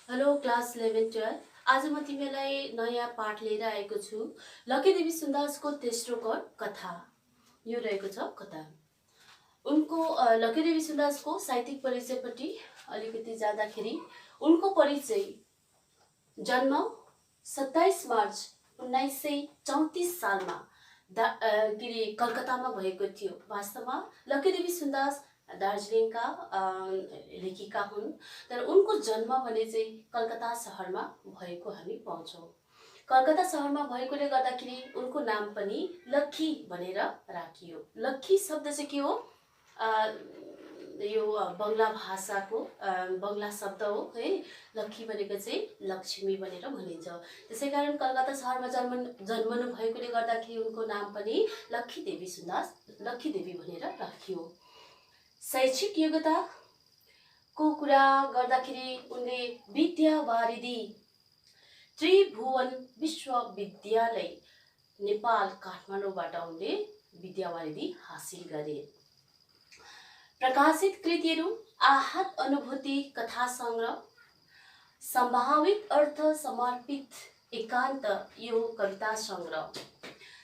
Hello class 11-12। आज म तिमीलाई नयाँ पाठ लिएर आएको छु। लकी देवी सुन्दासको तेस्रो कथा यो रहेको छ कथा। उनको लकी देवी सुन्दासको साहित्यिक परिचयपट्टि अलिकति जाँदाखेरि उनको परिचय जन्म 27 मार्च 1934 सालमा कलकत्तामा भएको थियो। वास्तवमा लकी देवी सुन्दास दार्जिलिङका लेखिका हुन्, तर उनको जन्म भने चाहिँ कलकत्ता शहरमा भएको हामी पाउँछौँ। कलकत्ता शहरमा भएकोले गर्दाखेरि उनको नाम पनि लक्की भनेर राखियो। लक्की शब्द चाहिँ के हो? यो बङ्गला भाषाको बङ्गला शब्द हो है। लक्की भनेको चाहिँ लक्ष्मी भनेर भनिन्छ। त्यसैकारण कलकत्ता शहरमा जन्मनु भएकोले गर्दाखेरि उनको नाम पनि लक्की देवी सुन्दास, लक्की देवी भनेर राखियो। शैक्षिक योग्यताको कुरा गर्दाखेरि उनले विद्यावारिधि त्रिभुवन विश्वविद्यालय नेपाल काठमाडौँबाट उनले विद्यावारिधि हासिल गरे। प्रकाशित कृतिहरू आहत अनुभूति कथा संग्रह, संभावित अर्थ समर्पित एकान्त यो कविता संग्रह,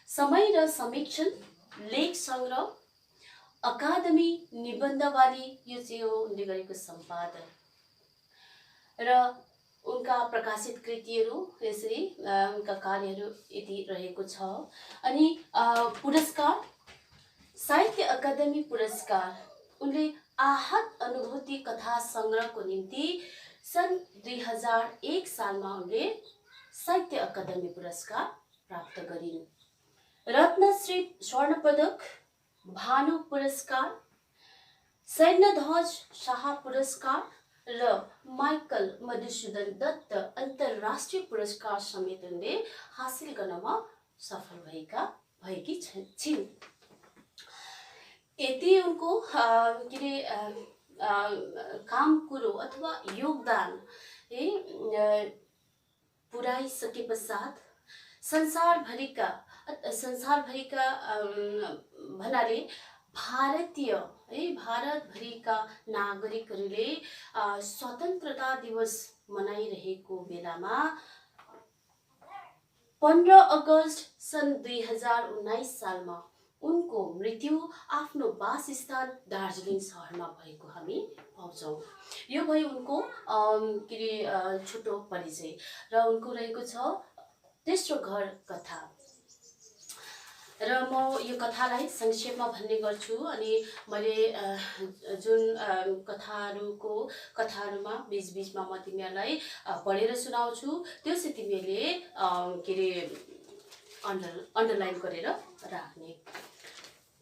समय र समीक्षण लेख संग्रह, अकादमी निबन्धवाली यो चाहिँ हो उनले गरेको सम्पादन। र उनका प्रकाशित कृतिहरू यसरी उनका कार्यहरू यति रहेको छ। अनि पुरस्कार साहित्य अकादमी पुरस्कार उनले आहत अनुभूति कथा संग्रहको निम्ति सन् 2001 सालमा उनले साहित्य अकादमी पुरस्कार प्राप्त गरिन्। रत्नश्री स्वर्ण पदक, भानु पुरस्कार, सैन्यध्वज शाह पुरस्कार र माइकल मधुसूदन दत्त अन्तर्राष्ट्रिय पुरस्कार समेत उनले हासिल गर्नमा सफल भएकी छिन्। यति उनको काम कुरो अथवा योगदान पुर्याइसके पश्चात संसारभरिका भन्नाले भारतभरिका नागरिकहरूले स्वतन्त्रता दिवस मनाइरहेको बेलामा 15 अगस्त सन् 2019 सालमा उनको मृत्यु आफ्नो वासस्थान दार्जिलिङ शहरमा भएको हामी पाउँछौँ। यो भयो उनको छोटो परिचय र उनको रहेको छ तेस्रो घर कथा। र म यो कथालाई संक्षेपमा भन्ने गर्छु। अनि मैले जुन कथाहरूमा बीचबीचमा म तिमीहरूलाई पढेर सुनाउँछु त्यो चाहिँ तिमीले अन्डरलाइन गरेर राख्ने।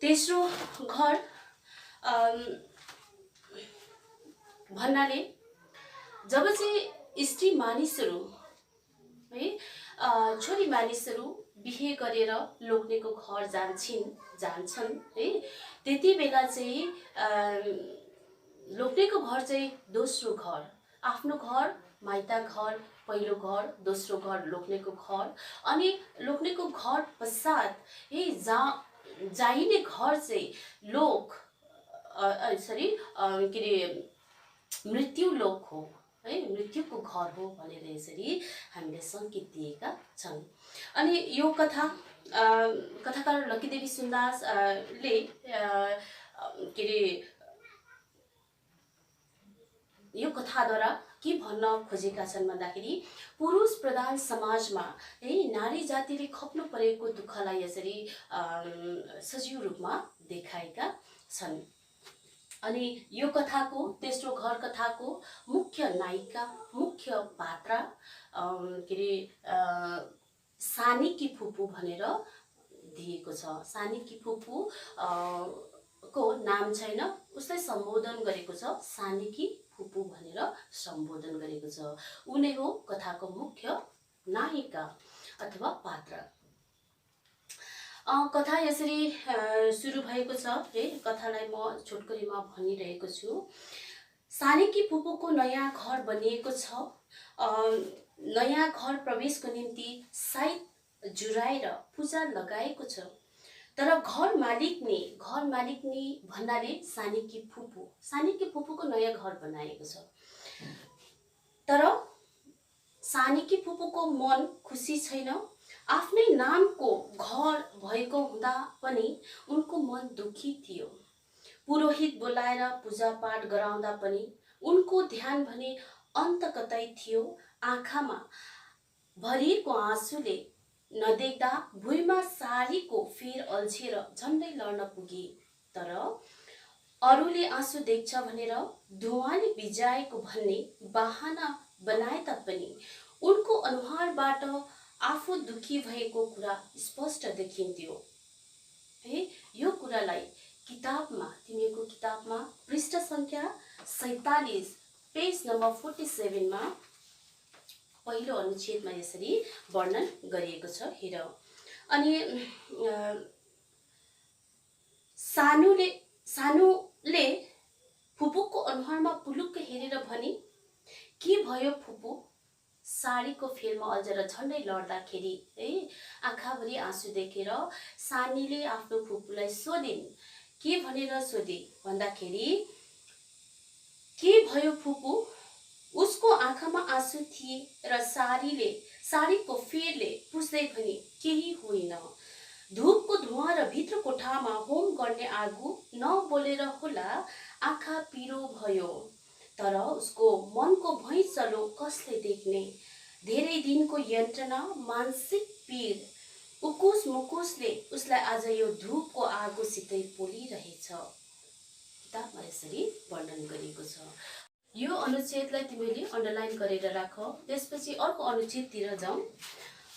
तेस्रो घर भन्नाले जब चाहिँ स्त्री मानिसहरू छोरी मानिसहरू बिहे गरेर लोग्नेको घर जान्छन् है, त्यति बेला चाहिँ लोग्नेको घर चाहिँ दोस्रो घर, आफ्नो घर माइता घर पहिलो घर, दोस्रो घर लोग्नेको घर, अनि लोग्नेको घर पश्चात जाइने घर चाहिँ मृत्यु लोक हो है, मृत्युको घर हो भनेर यसरी हामीले संकेत दिएका छन्। अनि यो कथाकार लकी देवी सुन्दास ले यो कथाद्वारा के भन्न खोजेका छन् भन्दाखेरि पुरुष प्रधान समाजमा नारी जातिले खप्नु परेको दुःखलाई यसरी सजीव रूपमा देखाएका छन्। अनि यो कथाको तेस्रो घर कथाको मुख्य नायिका, मुख्य पात्र सानीकी फुपू भनेर दिएको छ। सानीकी फुपू को नाम छैन, उसलाई सम्बोधन गरेको छ सानीकी फुपू भनेर सम्बोधन गरेको छ। उनी हो कथाको मुख्य नायिका अथवा पात्र। कथा यसरी सुरु भएको छ है। कथालाई म छोटकरीमा भनिरहेको छु। सानीकी फुपूको नयाँ घर बनिएको छ। नयाँ घर प्रवेशको निम्ति साइत जुराएर पूजा लगाएको छ। तर घर मालिकनी भन्नाले सानीकी फुपूको नयाँ घर बनाएको छ। तर सानीकी फुपूको मन खुसी छैन। आफ्नै नामको घर भएको हुँदा पनि उनको मन दुखी थियो। पुरोहित बोलाएर पूजापाठ गराउँदा पनि उनको ध्यान भने अन्त कतै थियो। आँखामा भरिएको आँसुले नदेख्दा भुइँमा सारीको फेर अल्झेर झन्डै लड्न पुगे। तर अरूले आँसु देख्छ भनेर धुवाले बिजाएको भन्ने बहाना बनाए तापनि उनको अनुहारबाट आफू दुखी भएको कुरा स्पष्ट देखिन्थ्यो। है, यो कुरालाई किताबमा, तिमीको किताबमा पृष्ठ संख्या 47 पेज नम्बर 47 मा पहिलो अनुच्छेदमा यसरी वर्णन गरिएको छ। हेर, अनि सानुले फुपूको अनुहारमा पुलुक्क हेरेर भने, के भयो फुपू? साडीको फेरमा अल्झेर झन्डै लड्दाखेरि है आँखाभरि आँसु देखेर सानीले आफ्नो फुपूलाई सोधिन्। के भनेर सोधे भन्दाखेरि, के भयो फुपू? उसको आँखामा आँसु थिए र साडीको फेरले पुस्दै भने, केही होइन, धूपको धुवाँ र भित्र कोठामा होम गर्ने आगो नबोलेर होला आँखा पिरो भयो। तर उसको मनको भैँचलो कसले देख्ने? धेरै दिनको यन्त्रणा, मानसिक पीड, उकुस मुकुसले उसलाई आज यो धूपको आगोसितै पोलिरहेछ। किताबमा यसरी वर्णन गरिएको छ। यो अनुच्छेदलाई तिमीले अन्डरलाइन गरेर राख। त्यसपछि अर्को अनुच्छेदतिर जाउँ।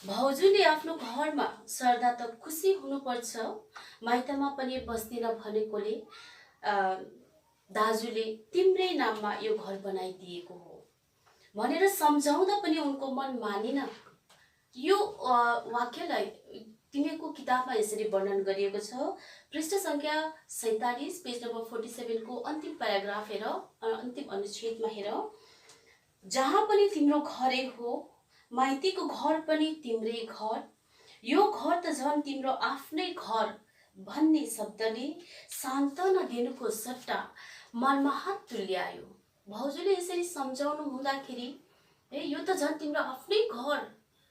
भाउजूले आफ्नो घरमा सर्दा त खुसी हुनुपर्छ, माइतमा पनि बस्दिन भनेकोले दाजुले तिम्रै नाममा यो घर बनाइदिएको हो भनेर सम्झाउँदा पनि उनको मन मानेन। यो वाक्यलाई तिमीको किताबमा यसरी वर्णन गरिएको छ। पृष्ठ संख्या 47 पेज नम्बर 47 को अन्तिम प्याराग्राफ हेर, अन्तिम अनुच्छेदमा हेर। जहाँ पनि तिम्रो घरै हो, माइतीको घर पनि तिम्रै घर, यो घर त झन् तिम्रो आफ्नै घर भन्ने शब्दले सान्त्वना दिनुको सट्टा मनमा हात तुल्यायो। भाउजूले यसरी सम्झाउनु हुँदाखेरि, ए यो त झन् तिम्रो आफ्नै घर,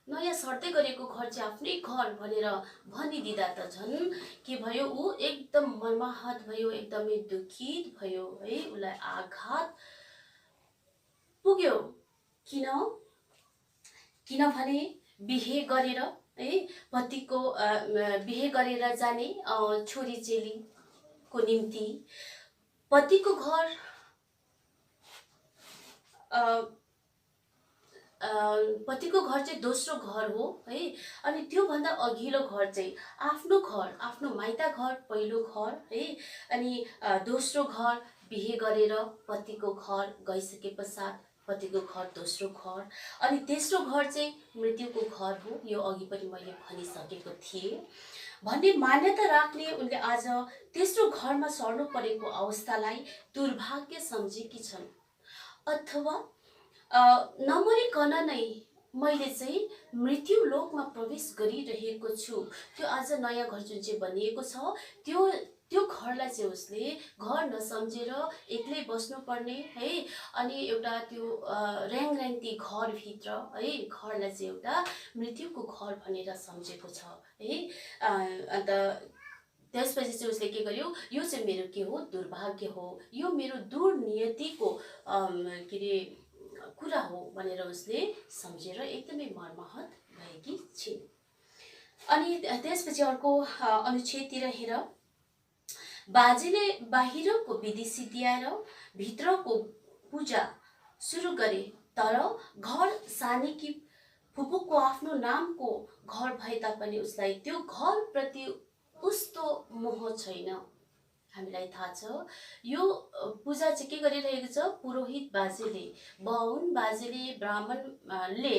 नयाँ सर्दै गरेको घर चाहिँ आफ्नै घर भनेर भनिदिँदा त झन् के भयो, ऊ एकदम मर्माहत भयो, एकदमै दुखित भयो है, उसलाई आघात पुग्यो। किनभने बिहे गरेर है पतिको बिहे गरेर जाने छोरी चेलीको निम्ति पतिको घर चाहिँ दोस्रो घर हो है। अनि त्यो भन्दा अघिल्लो घर चाहिँ आफ्नो घर, आफ्नो माइता घर पहिलो घर है। अनि दोस्रो घर बिहे गरेर पतिको घर गइसके पश्चात पतिको घर दोस्रो घर, अनि तेस्रो घर चाहिँ मृत्युको घर हो। यो अघि पनि मैले भनिसकेको थिएँ भन्ने मान्यता राख्ने उनले आज तेस्रो घरमा सर्नु परेको अवस्थालाई दुर्भाग्य सम्झेकी छन्। अथवा नमरिकन नै मैले चाहिँ मृत्यु लोकमा प्रवेश गरिरहेको छु। त्यो आज नयाँ घर जुन चाहिँ बनिएको छ त्यो घरलाई चाहिँ उसले घर नसम्झेर एक्लै बस्नुपर्ने है। अनि एउटा त्यो र्याङती घरभित्र है घरलाई चाहिँ एउटा मृत्युको घर भनेर सम्झेको छ है। अन्त त्यसपछि चाहिँ उसले के गर्यो, यो चाहिँ मेरो के हो, दुर्भाग्य हो, यो मेरो दुर्नियतिको के अरे कुरा हो भनेर उसले सम्झेर एकदमै मर्माहत भएकी छिन्। अनि त्यसपछि अर्को अनुच्छेदतिर हेर। बाजेले बाहिरको विधि सिद्ध्याएर भित्रको पूजा सुरु गरे, तर घर सानीकी फुपूको आफ्नो नामको घर भए तापनि उसलाई त्यो घर प्रति उस्तो मोह छैन। हामीलाई थाहा छ यो पूजा चाहिँ के गरिरहेको छ, पुरोहित बाजेले, बाहुन बाजेले, ब्राह्मणले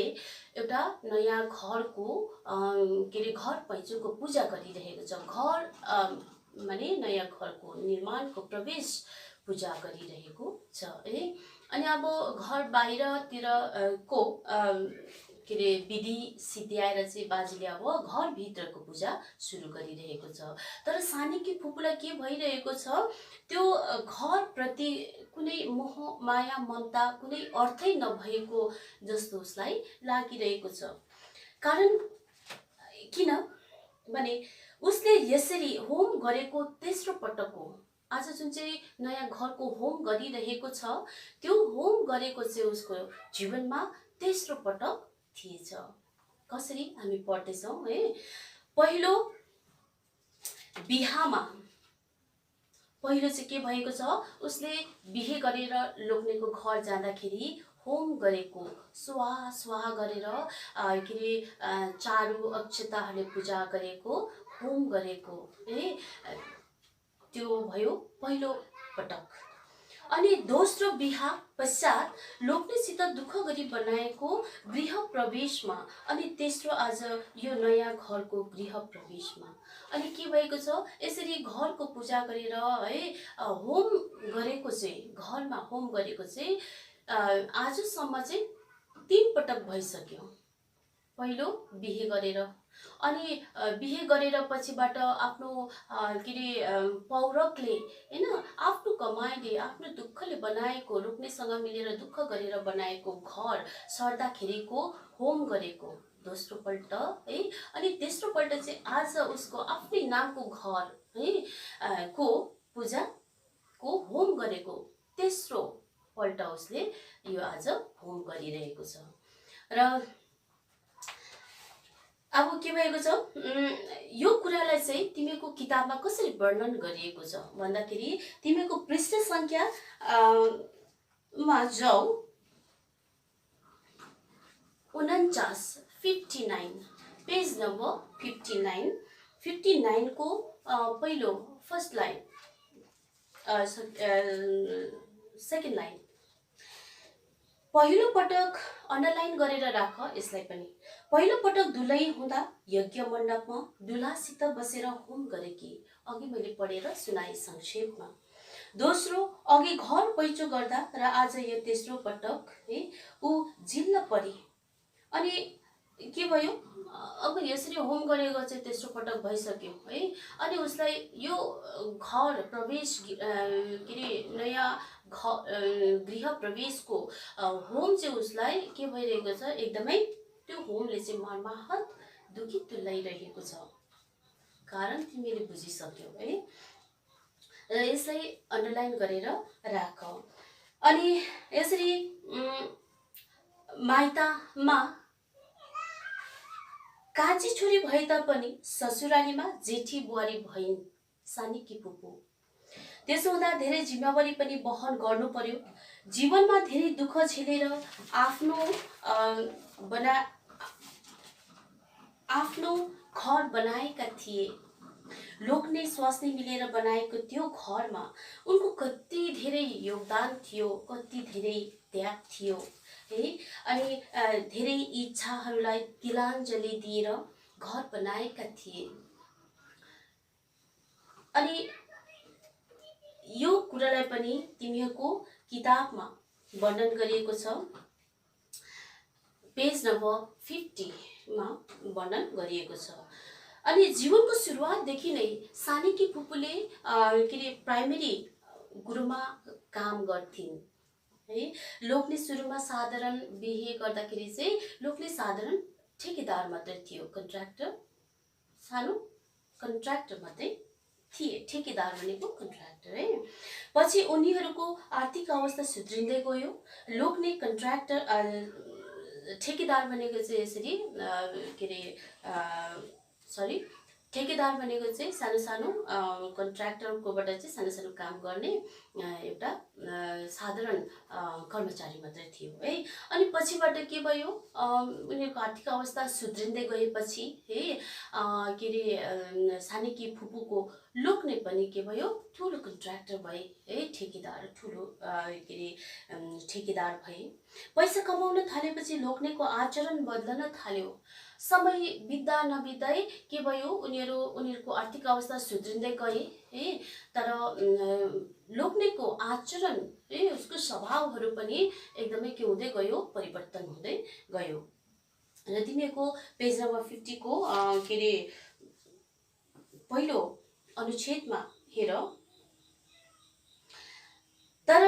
एउटा नयाँ घरको के अरे घर पैँचोको पूजा गरिरहेको छ। घर माने नयाँ घरको निर्माणको प्रवेश पूजा गरिरहेको छ है। अनि अब घर बाहिरतिर को के अरे विधि सिद्ध्याएर चाहिँ बाजेले अब घरभित्रको पूजा सुरु गरिरहेको छ। तर सानीकी फुपूलाई के भइरहेको छ, त्यो घरप्रति कुनै मोह माया ममता कुनै अर्थै नभएको जस्तो उसलाई लागिरहेको छ। कारण किन भने उसले यसरी होम गरेको तेस्रो पटक हो। आज जुन चाहिँ नयाँ घरको होम गरिरहेको छ, त्यो होम गरेको चाहिँ उसको जीवनमा तेस्रो पटक थिएछ। कसरी हामी पढ्दैछौँ है, पहिलो बिहामा पहिलो चाहिँ के भएको छ, उसले बिहे गरेर लोग्नेको घर जाँदाखेरि होम गरेको, स्वाहा स्वाहा गरेर के अरे चारु अक्षताहरूले पूजा गरेको, होम गरेको है, त्यो भयो पहिलो पटक। अनि दोस्रो बिहा पश्चात लोग्नेसित दुःख गरी बनाएको गृह प्रवेशमा, अनि तेस्रो आज यो नयाँ घरको गृह प्रवेशमा। अनि के भएको छ, यसरी घरको पूजा गरेर है होम गरेको चाहिँ, घरमा होम गरेको चाहिँ आजसम्म चाहिँ 3 पटक भइसक्यो। पहिलो बिहे गरेर, अनि बिहे गरेर पछिबाट आफ्नो के अरे पौरखले हैन, आफ्नो कमाइले आफ्नो दुःखले बनाएको, लोग्नेसँग मिलेर दुःख गरेर बनाएको घर सर्दाखेरिको होम गरेको दोस्रो पल्ट है। अनि तेस्रो पल्ट चाहिँ आज उसको आफ्नै नामको घर है को पूजा को होम गरेको तेस्रो पल्ट उसले यो आज होम गरिरहेको छ। र अब के भएको छ, यो कुरालाई चाहिँ तिमीको किताबमा कसरी वर्णन गरिएको छ भन्दाखेरि तिमीको पृष्ठ संख्या मा जाऊ, 49 59 पेज नम्बर 59 को पहिलो फर्स्ट लाइन सेकेन्ड लाइन, पहिलो पटक अन्डरलाइन गरेर राख यसलाई पनि। पहिलो पटक दुलै हुँदा यज्ञ मण्डपमा दुलासित बसेर होम गरेकी, अघि मैले पढेर सुनाए संक्षेपमा। दोस्रो, अघि घर पैचो गर्दा र आज यो तेस्रो पटक है ऊ जिल्ल परी। अनि के भयो, अब यसरी होम गरेको चाहिँ तेस्रो पटक भइसक्यो है। अनि उसलाई यो घर प्रवेश के अरे नयाँ गृह प्रवेशको होम चाहिँ उसलाई के भइरहेको छ, एकदमै त्यो होमले चाहिँ मर्माहत दुखी तुल्याइरहेको छ। कारण तिमीले बुझिसक्यौ है, र यसलाई अन्डरलाइन गरेर राख। अनि यसरी माइतामा काजी छोरी भए तापनि ससुरालीमा जेठी बुहारी भइन् सानीकी फुपू। त्यसो हुँदा धेरै जिम्मेवारी पनि वहन गर्नु पर्यो। जीवनमा धेरै दुःख झेलेर आफ्नो घर बनाएका थिए। लोग्ने स्वास्नी मिलेर बनाएको त्यो घरमा उनको कति धेरै योगदान थियो, कति धेरै त्याग थियो है। अनि धेरै इच्छाहरूलाई तिलाञ्जली दिएर घर बनाएका थिए। अनि यो कुरालाई पनि तिमीहरूको किताबमा वर्णन गरिएको छ, पेज नम्बर 50 मा वर्णन गरिएको छ। अनि जीवनको सुरुवातदेखि नै सानीकी फुपूले के अरे प्राइमेरी गुरुमा काम गर्थिन् है। लोग्ने सुरुमा साधारण बिहे गर्दाखेरि चाहिँ लोग्ने साधारण ठेकेदार मात्रै थियो, कन्ट्र्याक्टर, सानो कन्ट्र्याक्टर मात्रै थिए। ठेकेदार भनेको कन्ट्र्याक्टर है। पछि उनीहरूको आर्थिक अवस्था सुध्रिँदै गयो। लोग्ने कन्ट्र्याक्टर ठेकेदार भनेको चाहिँ यसरी के अरे ठेकेदार भनेको चाहिँ सानो सानो कन्ट्र्याक्टरकोबाट चाहिँ सानो सानो काम गर्ने एउटा साधारण कर्मचारी मात्रै थियो है। अनि पछिबाट के भयो, उनीहरूको आर्थिक अवस्था सुध्रिँदै गएपछि है के अरे सानीकी फुपूको लोग्ने पनि के भयो, ठुलो कन्ट्र्याक्टर भए है, ठेकेदार, ठुलो के अरे ठेकेदार भए। पैसा कमाउन थालेपछि लोग्नेको आचरण बदलन थाल्यो। समय बित्दा नबित्दै के भयो, उनीहरूको आर्थिक अवस्था सुध्रिँदै गए है। तर लोग्नेको आचरण है, उसको स्वभावहरू पनि एकदमै के हुँदै गयो, परिवर्तन हुँदै गयो। र तिमीहरूको पेज नम्बर 50 को के अरे पहिलो अनुच्छेदमा हेर। तर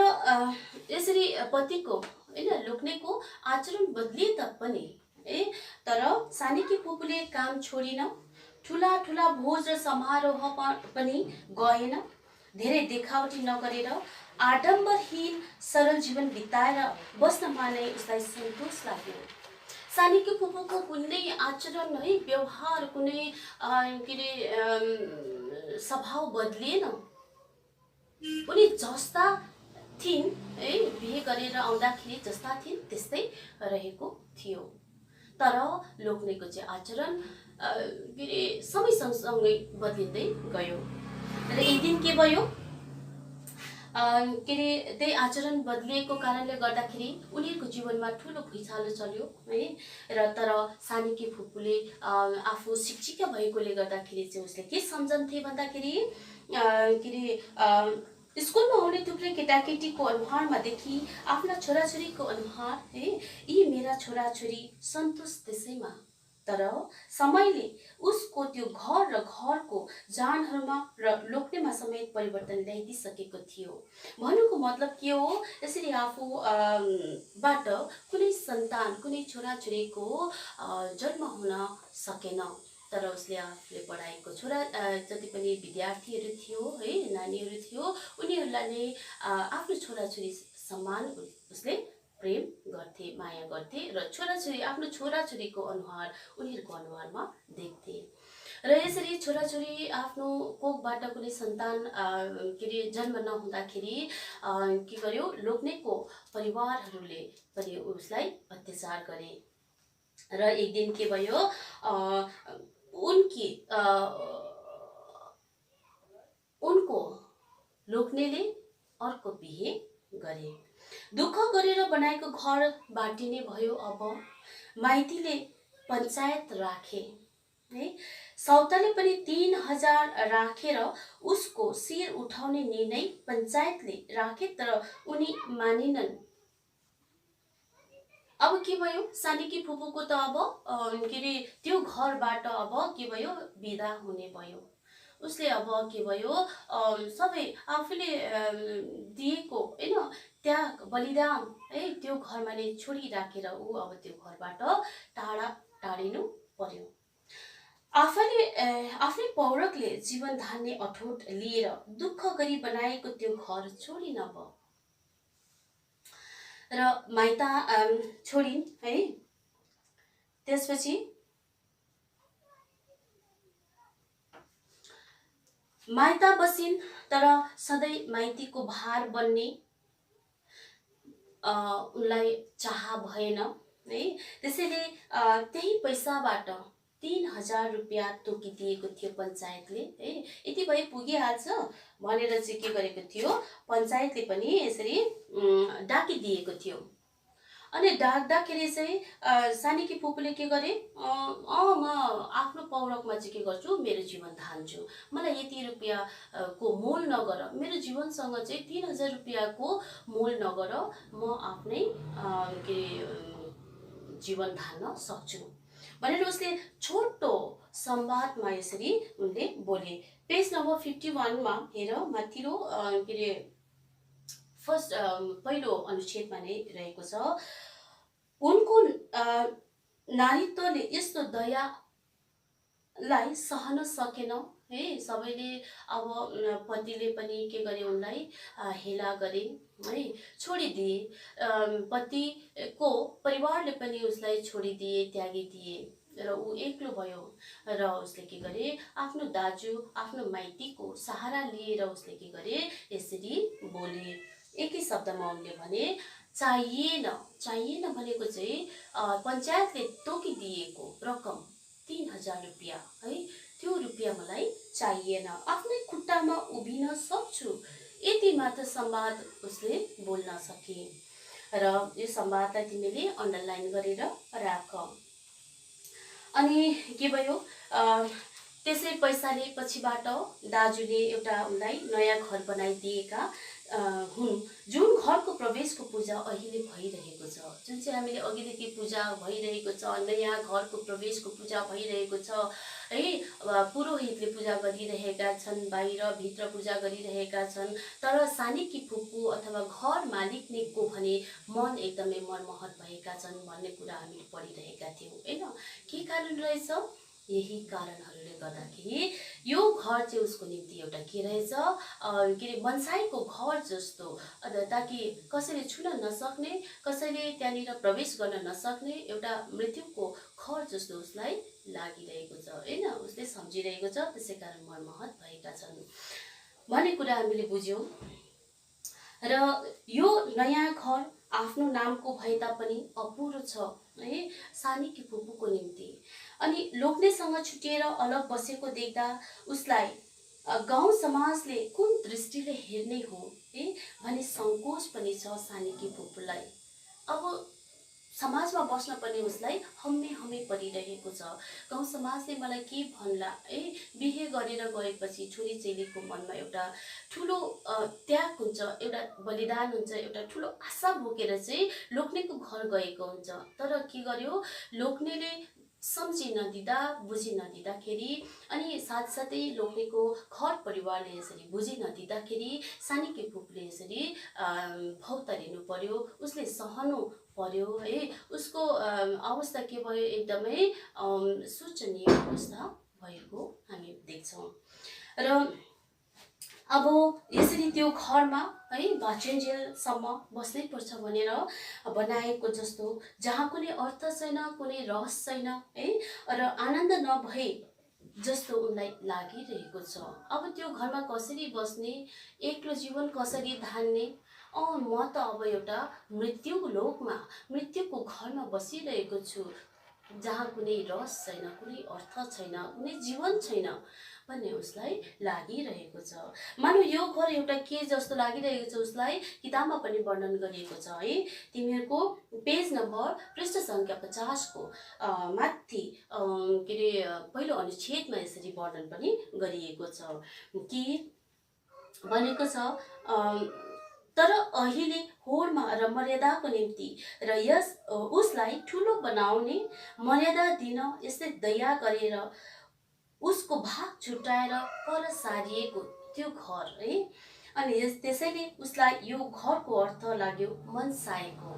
यसरी पतिको होइन लोग्नेको आचरण बदलिए तापनि तर सानीकी फुपूले काम छोडिन, ठुला ठुला भोज र समारोह पनि गएन, धेरै देखावटी नगरेर आडम्बरहीन सरल जीवन बिताएर बस्नमा नै उसलाई सन्तोष लाग्यो। सानीकी फुपूको कुनै आचरण है व्यवहार कुनै के अरे स्वभाव बदलिएन। उनी जस्ता थिइन् है बिहे गरेर आउँदाखेरि जस्ता थिइन् त्यस्तै रहेको थियो। तर लोग्नेको चाहिँ आचरण के अरे समय सँगसँगै बदलिँदै गयो। र एक दिन के भयो के अरे त्यही आचरण बदलिएको कारणले गर्दाखेरि उनीहरूको जीवनमा ठुलो भुइँचालो चल्यो है। र तर सानीकी फुपूले आफू शिक्षिका भएकोले गर्दाखेरि चाहिँ उसले के सम्झन्थे भन्दाखेरि के अरे स्कुलमा आउने थुप्रै केटाकेटीको अनुहारमा देखि आफ्ना छोराछोरीको अनुहार है, यी मेरा छोराछोरी सन्तोष त्यसैमा। तर समयले उसको त्यो घर र घरको जानहरूमा र लोग्नेमा समेत परिवर्तन ल्याइदिसकेको थियो। भन्नुको मतलब के हो, यसरी आफू बाट कुनै सन्तान कुनै छोराछोरीको जन्म हुन सकेन। तर उसले आफूले पढाएको छोरा जति पनि विद्यार्थीहरू थियो है नानीहरू थियो उनीहरूलाई नै आफ्नो छोराछोरी सम्मान उसले प्रेम गर्थे, माया गर्थे र छोराछोरी आफ्नो छोराछोरीको अनुहार उनीहरूको अनुहारमा देख्थे। र यसरी छोराछोरी आफ्नो कोखबाट कुनै सन्तान के अरे जन्म नहुँदाखेरि के गर्यो, लोग्नेको परिवारहरूले पनि उसलाई अत्याचार गरे। र एक दिन के भयो, उनको लोग्नेले अर्को बिहे गरे। दुःख गरेर बनाएको घर बाटिने भयो। अब माइतीले पञ्चायत राखे है, सौताले पनि 3000 राखेर उसको शिर उठाउने निर्णय पञ्चायतले राखे। तर उनी मानिनन्। अब के भयो, सानीकी फुपूको त अब के अरे त्यो घरबाट अब के भयो, बिदा हुने भयो। उसले अब के भयो, सबै आफूले दिएको होइन त्याग बलिदान है त्यो घरमा नै छोडिराखेर ऊ अब त्यो घरबाट टाढा टाढिनु पर्यो। आफ्नै पौरखले जीवन धान्ने अठोट लिएर दुःख गरी बनाएको त्यो घर छोडिन अब। र माइता छोडिन् है। त्यसपछि माइता बसिन्। तर सधैँ माइतीको भार बन्ने उनलाई चाह भएन है। त्यसैले त्यही पैसाबाट 3000 रुपियाँ तोकिदिएको थियो पञ्चायतले है। यति भए पुगिहाल्छ भनेर चाहिँ के गरेको थियो, पञ्चायतले पनि यसरी डाकिदिएको थियो। अनि डाक्दाखेरि चाहिँ सानीकी फुपूले के गरे, म आफ्नो पौरखमा चाहिँ के गर्छु, मेरो जीवन धान्छु, मलाई यति रुपियाँ को मोल नगर, मेरो जीवनसँग चाहिँ 3000 रुपियाँको मोल नगर, म आफ्नै के जीवन धान्न सक्छु भनेर उसले छोटो संवादमा यसरी उनले बोले। पेज नम्बर 51 मा हेर, माथिल्लो के अरे फर्स्ट पहिलो अनुच्छेदमा नै रहेको छ। उनको नारीत्वले यस्तो दयालाई सहन सकेन है। सबैले अब पतिले पनि के गरे, उनलाई हेला गरे है, छोडिदिए। पतिको परिवारले पनि उसलाई छोडिदिए, त्यागिदिए र ऊ एक्लो भयो। र उसले के गरे, आफ्नो दाजु आफ्नो माइतीको सहारा लिएर उसले के गरे, यसरी बोले। एकै शब्दमा उनले भने, चाहिएन भनेको चाहिँ पञ्चायतले तोकिदिएको रकम 3000 रुपियाँ है, त्यो रुपियाँ मलाई चाहिएन, आफ्नै खुट्टामा उभिन सक्छु, यति मात्र संवाद उसले बोल्न सके। र यो संवादलाई तिमीले अन्डरलाइन गरेर राख। अनि के भयो, त्यसै पैसाले पछिबाट दाजुले एउटा उनलाई नयाँ घर बनाइदिएका हुन्, जुन घरको प्रवेशको पूजा अहिले भइरहेको छ, जुन चाहिँ हामीले अघिदेखि पूजा भइरहेको छ, नयाँ घरको प्रवेशको पूजा भइरहेको छ है। पुरोहितले पूजा गरिरहेका छन्, बाहिर भित्र पूजा गरिरहेका छन्, तर सानीकी फुपू अथवा घर मालिकको भने मन एकदमै मनमोहक भएका छन् भन्ने कुरा हामीले पढिरहेका थियौँ हैन। के कारण रहेछ? यही कारणहरूले गर्दाखेरि यो घर चाहिँ उसको निम्ति एउटा के रहेछ, के अरे मनसाईको घर जस्तो, ताकि कसैले छुन नसक्ने, कसैले त्यहाँनिर प्रवेश गर्न नसक्ने एउटा मृत्युको घर जस्तो उसलाई लागिरहेको छ हैन। उसले सम्झिरहेको छ, त्यसै कारण मनमोहक भएका छन् भन्ने कुरा हामीले बुझ्यौँ। र यो नयाँ घर आफ्नो नामको भए तापनि अपुरो छ है सानीकी फुपूको निम्ति। अनि लोग्नेसँग छुटिएर अलग बसेको देख्दा उसलाई गाउँ समाजले कुन दृष्टिले हेर्ने हो है भन्ने सङ्कोच पनि छ सानीकी फुपूलाई। अब समाजमा बस्न पनि उसलाई हम्मे परिरहेको छ। गाउँ समाजले मलाई के भन्ला है, बिहे गरेर गएपछि छोरी चेलीको मनमा एउटा ठुलो त्याग हुन्छ, एउटा बलिदान हुन्छ, एउटा ठुलो आशा बोकेर चाहिँ लोग्नेको घर गएको हुन्छ। तर के गर्यो, लोग्नेले सम्झि नदिँदा, बुझि नदिँदाखेरि, अनि साथसाथै लोग्नेको घर परिवारले यसरी बुझि नदिँदाखेरि सानीकी फुपूले यसरी भौतारिनु पर्यो, उसले सहनु पर्यो है। उसको अवस्था के भयो, एकदमै शोचनीय अवस्था भएको हामी देख्छौँ। र अब यसरी त्यो घरमा है बाँचुन्जेलसम्म बस्नै पर्छ भनेर बनाएको जस्तो, जहाँ कुनै अर्थ छैन, कुनै रस छैन है, र आनन्द नभए जस्तो उनलाई लागिरहेको छ। अब त्यो घरमा कसरी बस्ने, एक्लो जीवन कसरी धान्ने, म त अब एउटा मृत्युको लोकमा, मृत्युको घरमा बसिरहेको छु, जहाँ कुनै रस छैन, कुनै अर्थ छैन, कुनै जीवन छैन भन्ने उसलाई लागिरहेको छ। मानौ यो घर एउटा के जस्तो लागिरहेको छ उसलाई, किताबमा पनि वर्णन गरिएको छ है। तिमीहरूको पेज नम्बर पृष्ठ सङ्ख्या 50 को माथि के अरे पहिलो अनुच्छेदमा यसरी वर्णन पनि गरिएको छ कि भनेको छ, तर अहिले होडमा र मर्यादाको निम्ति र यस उसलाई ठुलो बनाउने, मर्यादा दिन यस्तै दया गरेर उसको भाग छुट्याएर पर सारिएको त्यो घर है। अनि त्यसैले उसलाई यो घरको अर्थ लाग्यो मनसायको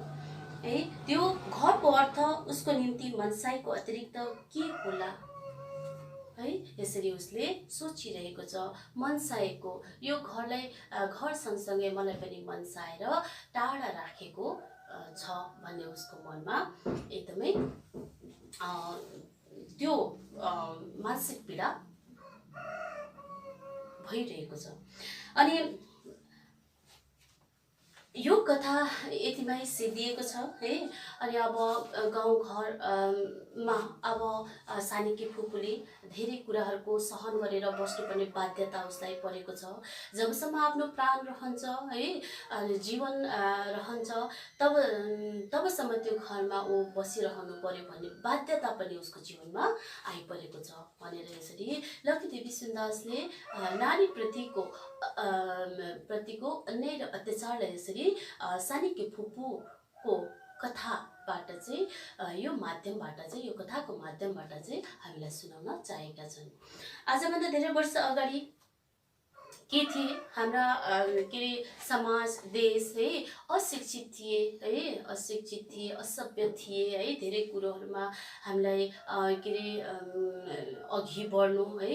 है। त्यो घरको अर्थ उसको निम्ति मनसायको अतिरिक्त के होला है, यसरी उसले सोचिरहेको छ। मनसायको यो घरलाई, घर सँगसँगै मलाई पनि मनसाएर टाढा राखेको छ भन्ने उसको मनमा एकदमै त्यो मानसिक पीडा भइरहेको छ। अनि यो कथा यतिमै सिद्धिएको छ है। अनि अब गाउँघरमा अब सानीकी फुपूले धेरै कुराहरूको सहन गरेर बस्नुपर्ने बाध्यता उसलाई परेको छ। जबसम्म आफ्नो प्राण रहन्छ है, जीवन रहन्छ, तबसम्म त्यो घरमा ऊ बसिरहनु पर्यो भन्ने बाध्यता पनि उसको जीवनमा आइपरेको छ भनेर यसरी लक्ष्मीदेवी सुन्दासले नारी प्रतिको अन्याय र अत्याचारलाई यसरी सानीकी फुपूको कथाबाट चाहिँ, यो माध्यमबाट चाहिँ, यो कथाको माध्यमबाट चाहिँ हामीलाई सुनाउन चाहेका छन्। आजभन्दा धेरै वर्ष अगाडि के थिए हाम्रा के अरे समाज, देश है अशिक्षित थिए है, अशिक्षित थिए, असभ्य थिए है। धेरै कुरोहरूमा हामीलाई के अरे अघि बढ्नु है,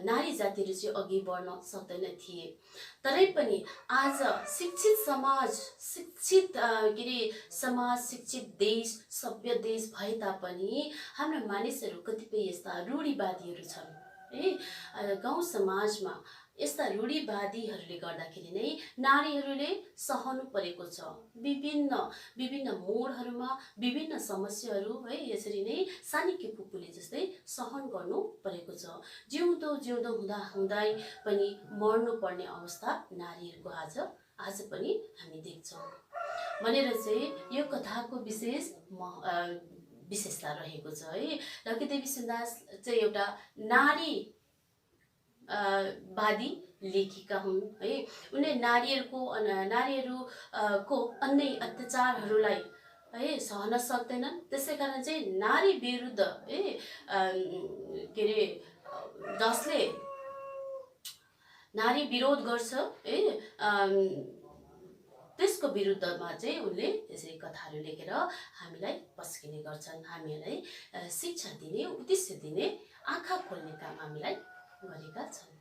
नारी जातिहरू चाहिँ अघि बढ्न सक्दैन थिए। तरै पनि आज शिक्षित समाज, शिक्षित के अरे समाज, शिक्षित देश, सभ्य देश भए तापनि हाम्रा मानिसहरू कतिपय यस्ता रूढिवादीहरू छन् है। गाउँ समाजमा यस्ता रूढिवादीहरूले गर्दाखेरि नै नारीहरूले सहनु परेको छ। विभिन्न मोडहरूमा विभिन्न समस्याहरू है, यसरी नै सानीकी फुपूले जस्तै सहन गर्नु परेको छ। जिउँदो हुँदै पनि मर्नुपर्ने अवस्था नारीहरूको आज पनि हामी देख्छौँ भनेर चाहिँ यो कथाको विशेषता रहेको छ है। लक्ष्मीदेवी सुन्दास चाहिँ एउटा वादी लेखिका हुन् है। उनले नारीहरूको अन्य अत्याचारहरूलाई है सहन सक्दैनन्। त्यसै कारण चाहिँ नारी विरुद्ध है के अरे जसले नारी विरोध गर्छ है त्यसको विरुद्धमा चाहिँ उनले यसरी कथाहरू लेखेर हामीलाई पस्किने गर्छन्, हामीलाई शिक्षा दिने, उपदेश दिने, आँखा खोल्ने काम हामीलाई गरेका छन्।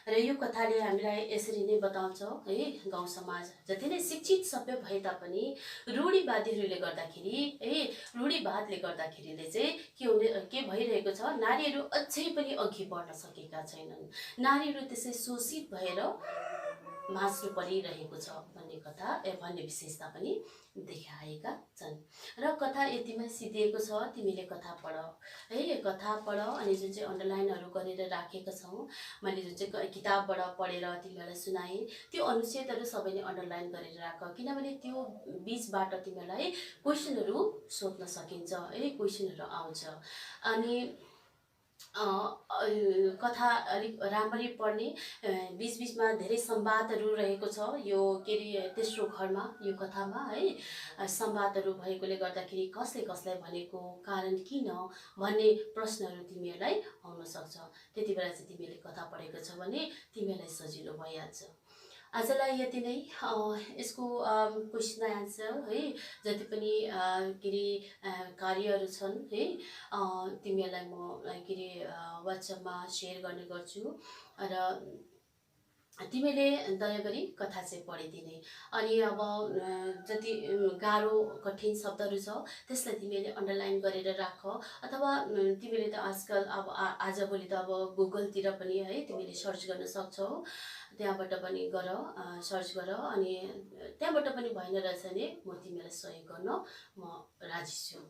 र यो कथाले हामीलाई यसरी नै बताउँछ है, गाउँ समाज जति नै शिक्षित सभ्य भए तापनि रूढिवादीहरूले गर्दाखेरि है, रूढिवादले गर्दाखेरिले चाहिँ के भइरहेको छ, नारीहरू अझै पनि अघि बढ्न सकेका छैनन्। नारीहरू त्यसै शोषित भएर मास्नु परिरहेको छ भन्ने विशेषता पनि देखाएका छन्। र कथा यतिमै सिद्धिएको छ, तिमीले कथा पढ है, कथा पढ। अनि जुन चाहिँ अन्डरलाइनहरू गरेर राखेका छौँ मैले, जुन चाहिँ किताबबाट पढेर तिमीहरूलाई सुनाएँ, त्यो अनुच्छेदहरू सबैले अन्डरलाइन गरेर राख, किनभने त्यो बिचबाट तिमीहरूलाई क्वेसनहरू सोध्न सकिन्छ है, क्वेसनहरू आउँछ। अनि कथा अलिक राम्ररी पढ्ने, बिचबिचमा धेरै संवादहरू रहेको छ यो के अरे तेस्रो घरमा, यो कथामा है संवादहरू भएकोले गर्दाखेरि कसले कसलाई भनेको, कारण किन भन्ने प्रश्नहरू तिमीहरूलाई आउन सक्छ। त्यति बेला चाहिँ तिमीले कथा पढेको छ भने तिमीलाई सजिलो भइहाल्छ। आजलाई यति नै, यसको क्वेसन एन्सर है जति पनि के अरे कार्यहरू छन् है तिमीहरूलाई म के अरे वाट्सएपमा सेयर गर्ने गर्छु। र तिमीले दया गरी कथा चाहिँ पढिदिने। अनि अब जति गाह्रो कठिन शब्दहरू छ त्यसलाई तिमीले अन्डरलाइन गरेर राख, अथवा तिमीले त आजकल अब आजभोलि त अब गुगलतिर पनि है तिमीले सर्च गर्न सक्छौ, त्यहाँबाट पनि गर, सर्च गर। अनि त्यहाँबाट पनि भएन रहेछ भने म तिमीलाई सहयोग गर्न म राजी छु।